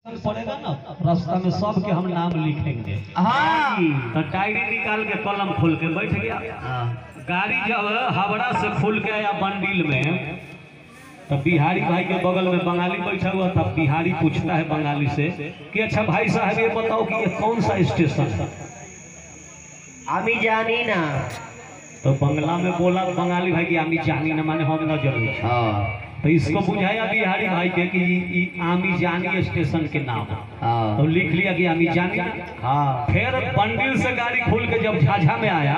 पड़ेगा ना रास्ता में सब के हम नाम लिखेंगे। हाँ तो डायरी निकाल के कलम खोल के बैठ गया। गाड़ी जब हावड़ा से खुल के आया बंडिल में, तो बिहारी भाई के बगल में बंगाली बैठा हुआ था। बिहारी पूछता है बंगाली से कि अच्छा भाई साहब ये बताओ कि ये कौन सा स्टेशन है? आमी जानी ना। तो बंगला में बोला बंगाली भाई की आमी जानी ना माने हम न जरूर। हाँ तो इसको बुझाया बिहारी भाई के कि आमी जानी स्टेशन के नाम। हाँ तो लिख लिया कि आमी जानी। हाँ फिर बंडिल से गाड़ी खोल के जब झाझा में आया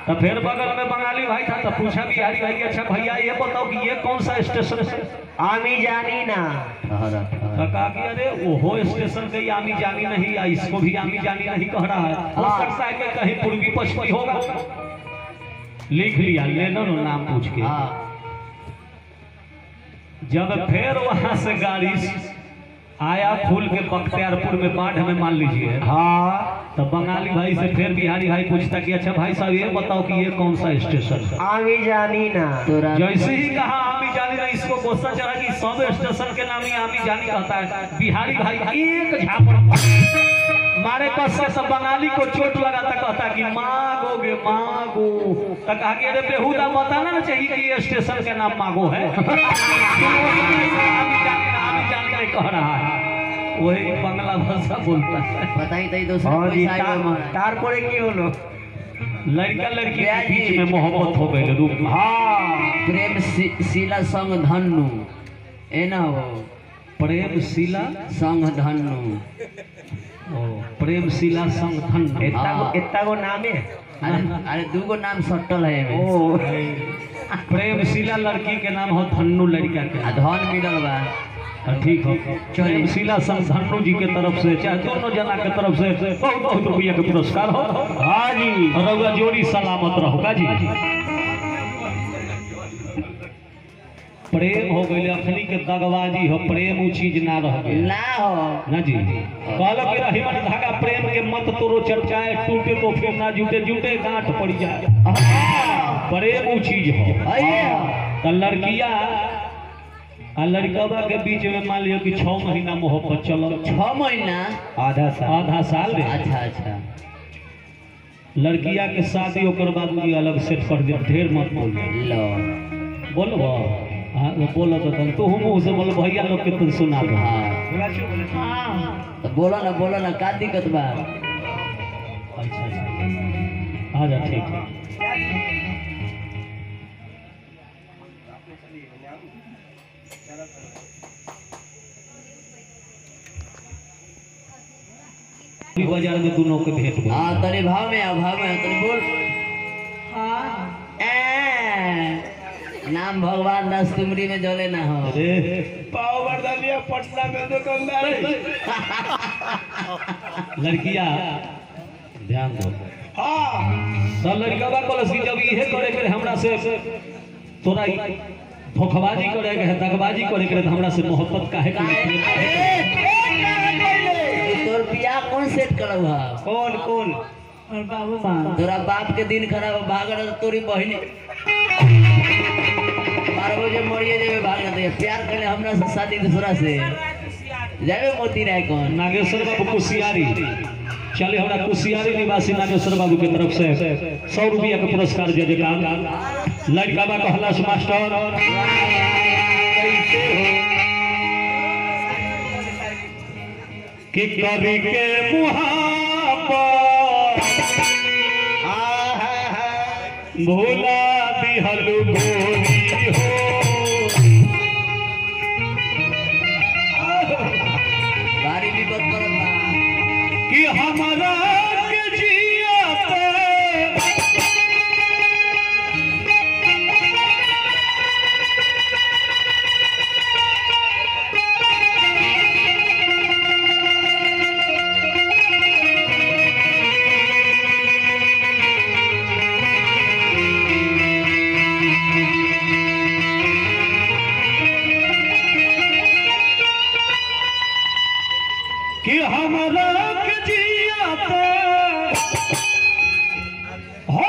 तो फिर बगल में बंगाली भाई था। तो पूछा बिहारी भाई कि अच्छा भैया ये बताओ कि ये कौन सा स्टेशन है? आमी जानी ना। तो कहा कि अरे वो स्टेशन के आमी जानी नहीं, इसको भी आमी जानी नहीं कह रहा है। हो सकता है कि कहीं पूर्वी पश्चिमी होगा। लिख लिया ले लो नाम पूछ के। जब फिर वहां से गाड़ी आया खुल के बख्तियारपुर में बाढ़ में मान लीजिए। हाँ तो बंगाली भाई से फिर बिहारी भाई पूछता कि अच्छा भाई साहब ये बताओ कि ये कौन सा स्टेशन है? आमी जानी ना। जैसे ही कहा आमी जानी ना, इसको गुस्सा चढ़ा कि सब स्टेशन के नाम ही आमी जानी कहता है। बिहारी भाई एक झापड़ मारे कस से सब बंगाली को चोट लगाता कहता कि मागोगे मागो। तो कहा कि अरे बेहुदा बताना ना चाहिए कि ये स्टेशन के नाम मागो है। आमी जानी नहीं कह रहा है, वही बांग्ला भाषा बोलता है। बताई तो दूसरा तार पड़े की होलो लड़का लड़की के बीच में मोहब्बत हो गई रूप। हाँ प्रेम शीला संग धनु ए ना हो। प्रेम शीला संग धनु प्रेम शीला संग धनु इतना गो नाम है। अरे दूगो नाम सटल है। ओ प्रेम शीला लड़की के नाम हो, धनु लड़का के। धन मिलल बा। ठीक हो। प्रेम शीला संग धनु जी के तरफ से चाहे दोनों जना के तरफ से बहुत बहुत रुपया के पुरस्कार हो। हाँ जी रउआ जोड़ी सलामत रहोगा जी। प्रेम हो गई अखनी के दगबाजी हो, प्रेम उ चीज ना रह गई ना हो ना जी। कहलो कि रही मन धागा प्रेम के मत तोरो चर्चाए, टूटे तो फिर ना जुटे जुटे गांठ पड़ जाए। प्रेम उ चीज हो। तो लड़किया आ लड़कवा के बीच में मान लियो कि 6 महीना मोहब्बत चलो। 6 महीना आधा साल में। अच्छा अच्छा लड़किया के शादी ओकर बाद अलग सेट कर दे। ढेर मत बोलो बोलो। हाँ वो बोलो तो तुम तो मुँह से बोलो भैया लोग के तुम सुना दो। तो बोलो ना का दिक्कत बा? अच्छा आ जा ठीक है। बाजार में दोनों के भेंट। हाँ तनी भाव में तनी बोल। हाँ नाम भगवान दास तुमरी में जले ना हो। पाव बर्दा लिया पटना में दुकानदार। लड़किया ध्यान दो। हाँ तो लड़का कॉलेज की जब ये करे के हमरा से तोरा धोखबाजी करे के है, दगबाजी करे के हमरा से मोहब्बत काहे के? तोर बियाह कौन सेट करब है? कौन बाबू तोरा बाप के दिन खराब भागल तोरी बहिनी 12 बजे मरिए जेबे भाग दे। प्यार करे हमरा से शादी दूसरा से जाबे मोती राय कौन? नागेश्वर बाबू कुशियारी चले हमरा कुशियारी निवासी नागेश्वर बाबू के तरफ से 100 रुपया के पुरस्कार दे देगा। लड़का बा कहला से मास्टर कि कभी के मुहाबत भोला दिहल गोरी हो। भारी विपद करत बा कि हमारा के जियाते कि हमारा के जियाते हो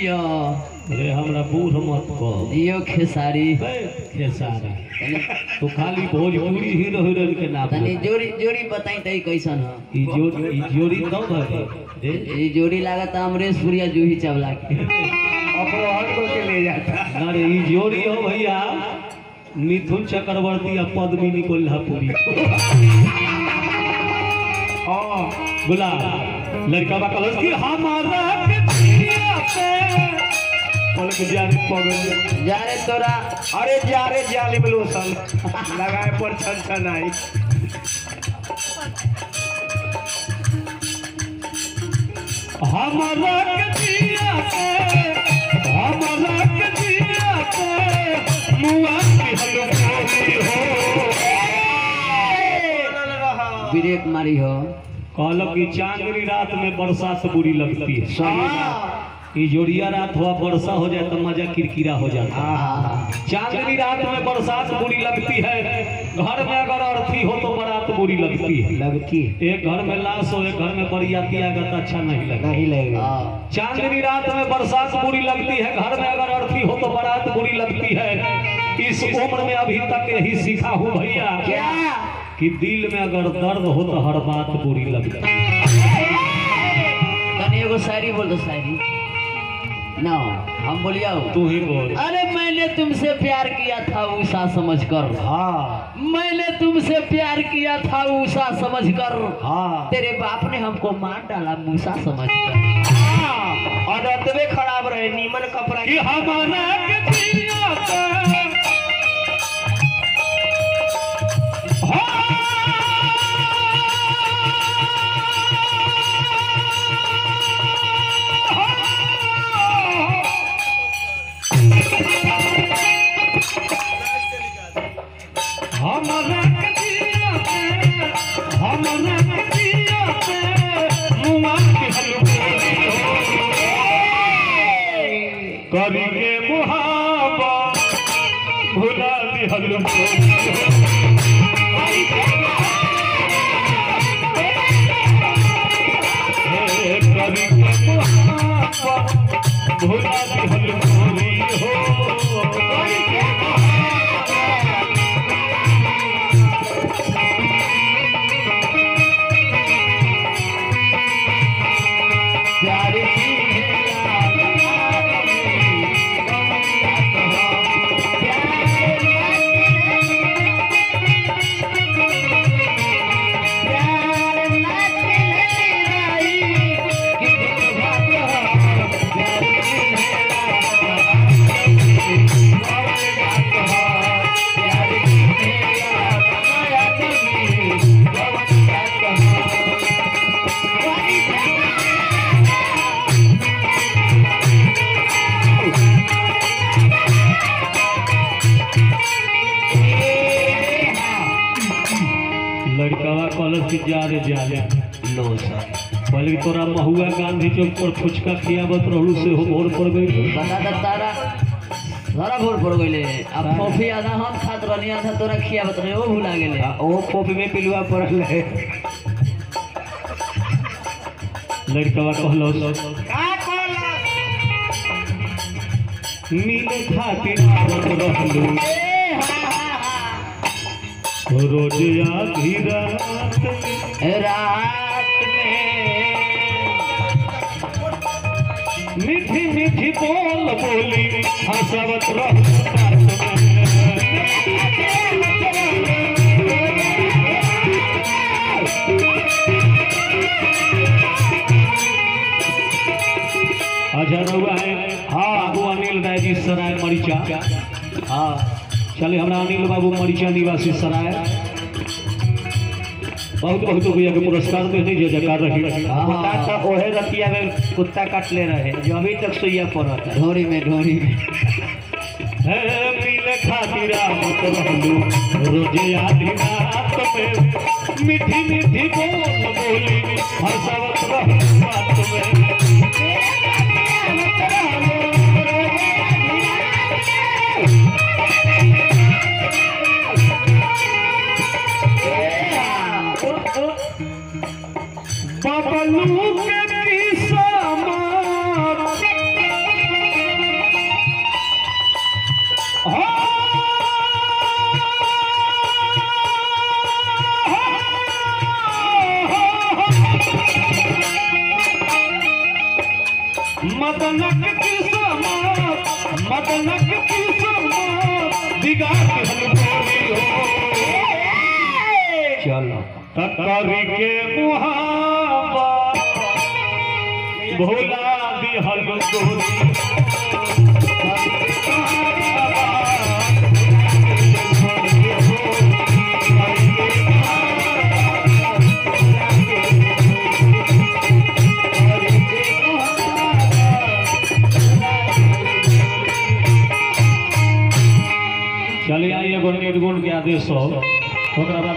जियो अरे हमरा बूढ़ मत कह जियो खेसारी खेसारी तो खाली भोजपुरी हीरोइन के नाम तनी जोड़ी जोड़ी बताई तई कैसन ह ई जोड़ी कब है रे ई जोड़ी लागत अमरेश पुरिया जूही चावला के अपरोहन को के ले जाता अरे ई जोड़ी हो भैया मिथुन चक्रवर्ती और पद्मिनी कोल्हापुरी हां बुला लड़का बा कलस की हमारा के पिया पे पलक जाने पगल जा रे तोरा अरे जा रे जाली लोशन लगाए पर छन छन आई हमारा के पिया पे हमारा के पिया पे मुआ की हलवाई हो ब्रेक मारी हो कहलो कि चांदनी रात में बरसात बुरी लगती है ये जोड़िया रात हुआ वर्षा हो जाए तो मजा किरकिरा हो जाता है। चांदनी रात में बरसात बुरी लगती है, घर में अगर अर्थी हो तो बारात बुरी लगती है। एक घर में लाश हो, एक घर में बरियाती आएगा तो अच्छा नहीं लगेगा। चांदनी रात में बरसात बुरी लगती है, घर में अगर अर्थी हो तो बारात बुरी लगती है। इस उम्र में अभी तक यही सीखा हूँ भैया क्या कि दिल में अगर दर्द हो तो हर बात बुरी लगती है। एगो शायरी बोल दो, शायरी ना हम बोलिया तू ही बोल। अरे मैंने तुमसे प्यार किया था उषा समझकर, हाँ मैंने तुमसे प्यार किया था उषा समझकर, हाँ तेरे बाप ने हमको मार डाला मूसा समझकर। और रतबे खराब रहे नीमन कपड़ा कि हमारा के पिया पे हमारा के पिया पे हमारा के पिया पे मुआ की हलवाई करेंगे मुहाबत भुला दी हलवाई करेंगे मुहाबत भुला दी हलवाई हो लड़कावा कॉलेज की जा रे लो सर पहले तोरा महुआ गांधी चौक पर फुचका खियावत रहलू से हो भोर पड़ गई बता द तारा सारा भोर पड़ गइले। अब कॉफी आधा हम खात रहनी, आधा तोरा खियावत रहे, वो भुला गेले। ओ कॉफी में पिलुआ पड़ल है लड़कावा कहलो का कहला मिले खातिर आवत रहलू रोज आधी रात रात में मीठी मीठी बोल बोली हंसवत रहलू रात अच्छा रहुआ है हाँ बाबू अनिल राय जी सराय मरीचा हाँ चलिए हमारा अनिल बाबू मरीचा निवासी सराय बहुत बहुत रुपया के पुरस्कार देने जय जयकार रही कुत्ता तो ओहे रतिया में कुत्ता काट ले रहे जो अभी तक सुइया पड़ता है ढोरी में है मिले खातिर आवत रहलू रोजे आधी रात में मीठी मीठी बोल बोली हंसवत रहलू रात में बबलू के किस्सा मदनक किस्मत बिगाड़ दिहल गोरी हो। चलो तकरी के मुहाबत भोला दिहल गोरी। चलिए आइए निर्गुण के आदेश हो ओकरा बाद